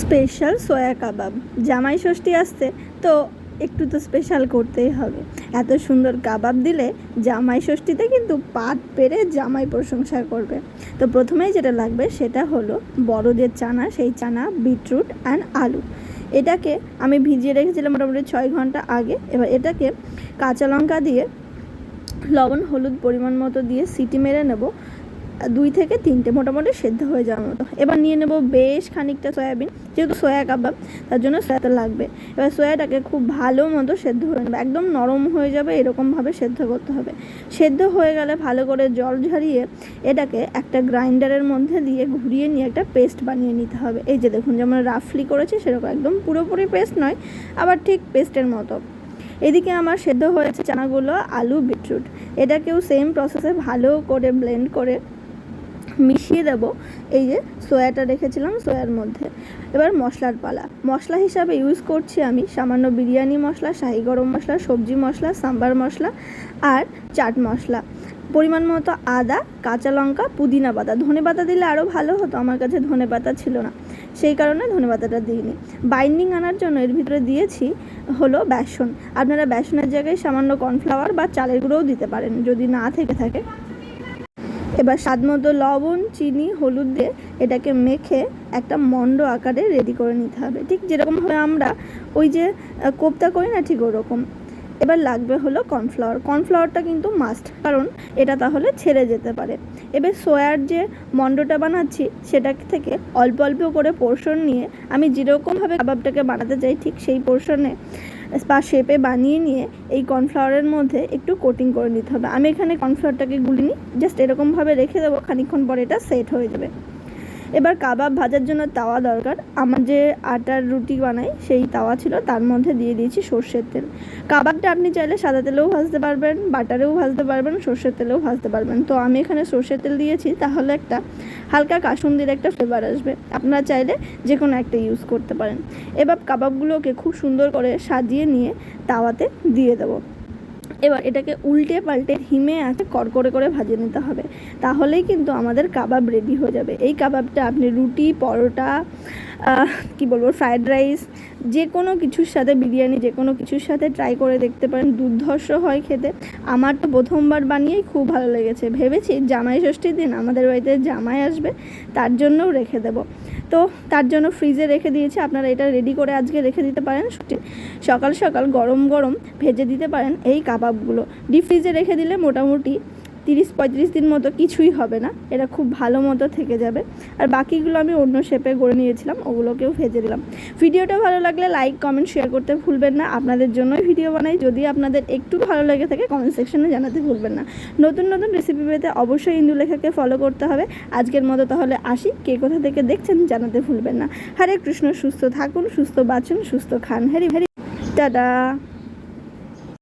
Special soya কাবাব। জামাই ষষ্ঠী আসছে, তো একটু তো স্পেশাল করতেই হবে। এত সুন্দর কাবাব দিলে জামাই ষষ্ঠীতে কিন্তু পাত পেরে জামাই প্রশংসা করবে। তো প্রথমেই যেটা লাগবে সেটা হলো বড় যে চানা, সেই চানা, বিটরুট অ্যান্ড আলু। এটাকে আমি ভিজিয়ে রেখেছিলাম মোটামুটি 6 ঘন্টা আগে। এবার এটাকে কাঁচা লঙ্কা দিয়ে, লবণ হলুদ পরিমাণ মতো দিয়ে সিটি মেরে নেব 2 থেকে 3টে, মোটামুটি সেদ্ধ হয়ে যাওয়ার মতো। এবার নিয়ে নেব বেশ খানিকটা সয়াবিন, যেহেতু সয়া কাবাব তার জন্য সয়াটা লাগবে। এবার সয়াটাকে খুব ভালো মতো সেদ্ধ করে নেবে, একদম নরম হয়ে যাবে এরকমভাবে সেদ্ধ করতে হবে। সেদ্ধ হয়ে গেলে ভালো করে জল ঝরিয়ে এটাকে একটা গ্রাইন্ডারের মধ্যে দিয়ে ঘুরিয়ে নিয়ে একটা পেস্ট বানিয়ে নিতে হবে। এই যে দেখুন, যেমন রাফলি করেছি সেরকম, একদম পুরোপুরি পেস্ট নয়, আবার ঠিক পেস্টের মতো। এদিকে আমার সেদ্ধ হয়েছে চানাগুলো, আলু, বিটরুট। এটাকেও সেম প্রসেসে ভালো করে ব্লেন্ড করে মিশিয়ে দেব এই যে সয়াটা রেখেছিলাম সয়ার মধ্যে। এবার মশলার পালা। মশলা হিসাবে ইউজ করছি আমি সামান্য বিরিয়ানি মশলা, শাহি গরম মশলা, সবজি মশলা, সাম্বার মশলা আর চাট মশলা, পরিমাণ মতো আদা, কাঁচা লঙ্কা, পুদিনা পাতা। ধনে পাতা দিলে আরও ভালো হতো, আমার কাছে ধনে পাতা ছিল না, সেই কারণে ধনে পাতাটা দিইনি। বাইন্ডিং আনার জন্য এর ভিতরে দিয়েছি হলো বেসন। আপনারা বেসনের জায়গায় সামান্য কর্নফ্লাওয়ার বা চালের গুঁড়োও দিতে পারেন যদি না থেকে থাকে। এবার স্বাদ মতো লবণ, চিনি, হলুদ দিয়ে এটাকে মেখে একটা মন্ড আকারে রেডি করে নিতে হবে, ঠিক যেরকমভাবে আমরা ওই যে কোপ্তা করি না, ঠিক ওরকম। এবার লাগবে হলো কর্নফ্লাওয়ার। কর্নফ্লাওয়ারটা কিন্তু মাস্ট, কারণ এটা তাহলে ছেড়ে যেতে পারে। এবার সয়ার যে মন্ডটা বানাচ্ছি সেটা থেকে অল্প অল্প করে পোর্শন নিয়ে আমি যেরকমভাবে কাবাবটাকে বানাতে চাই ঠিক সেই পোর্শনে বা শেপে বানিয়ে নিয়ে এই কর্নফ্লাওয়ারের মধ্যে একটু কোটিং করে নিতে হবে। আমি এখানে কর্নফ্লাওয়ারটাকে গুলিনি, জাস্ট এরকমভাবে রেখে দেবো, খানিকক্ষণ পরে এটা সেট হয়ে যাবে। এবার কাবাব ভাজার জন্য তাওয়া দরকার। আমার যে আটার রুটি বানাই সেই তাওয়া ছিল, তার মধ্যে দিয়ে দিয়েছি সর্ষের তেল। কাবাবটা আপনি চাইলে সাদা তেলেও ভাজতে পারবেন, বাটারেও ভাজতে পারবেন, সর্ষের তেলেও ভাজতে পারবেন। তো আমি এখানে সর্ষের তেল দিয়েছি, তাহলে একটা হালকা কাসুন্দির একটা ফ্লেভার আসবে। আপনারা চাইলে যে কোনো একটা ইউজ করতে পারেন। এবার কাবাবগুলোকে খুব সুন্দর করে সাজিয়ে নিয়ে তাওয়াতে দিয়ে দেবো। এবার এটাকে উল্টে পাল্টে হিমে আছে কড়কড়ে করে ভাজিয়ে নিতে হবে, তাহলেই কিন্তু আমাদের কাবাব রেডি হয়ে যাবে। এই কাবাবটা আপনি রুটি, পরোটা, কি বলবো, ফ্রায়েড রাইস, যে কোনো কিছুর সাথে, বিরিয়ানি, যে কোনো কিছুর সাথে ট্রাই করে দেখতে পারেন। দুর্ধর্ষ হয় খেতে। আমার তো প্রথমবার বানিয়েই খুব ভালো লেগেছে। ভেবেছি জামাই ষষ্ঠীর দিন আমাদের বাড়িতে জামাই আসবে, তার জন্যও রেখে দেবো। তো তার জন্য ফ্রিজে রেখে দিয়েছি। আপনারা এটা রেডি করে আজকে রেখে দিতে পারেন, সকাল সকাল গরম গরম ভেজে দিতে পারেন এই কাবাবগুলো। ডিপ ফ্রিজে রেখে দিলে মোটামুটি 30-35 দিন মতো কিছুই হবে না, এটা খুব ভালো মতো থেকে যাবে। আর বাকিগুলো আমি অন্য শেপে গড়ে নিয়েছিলাম, ওগুলোকেও ভেজে দিলাম। ভিডিওটা ভালো লাগলে লাইক, কমেন্ট, শেয়ার করতে ভুলবেন না। আপনাদের জন্যই ভিডিও বানাই, যদি আপনাদের একটু ভালো লেগে থাকে কমেন্ট সেকশনে জানাতে ভুলবেন না। নতুন নতুন রেসিপি পেতে অবশ্যই ইন্দুলেখাকে ফলো করতে হবে। আজকের মতো তাহলে আসি, কে কোথা থেকে দেখছেন জানাতে ভুলবেন না। হরে কৃষ্ণ। সুস্থ থাকুন, সুস্থ বাঁচুন, সুস্থ খান। Harry Harry, tata.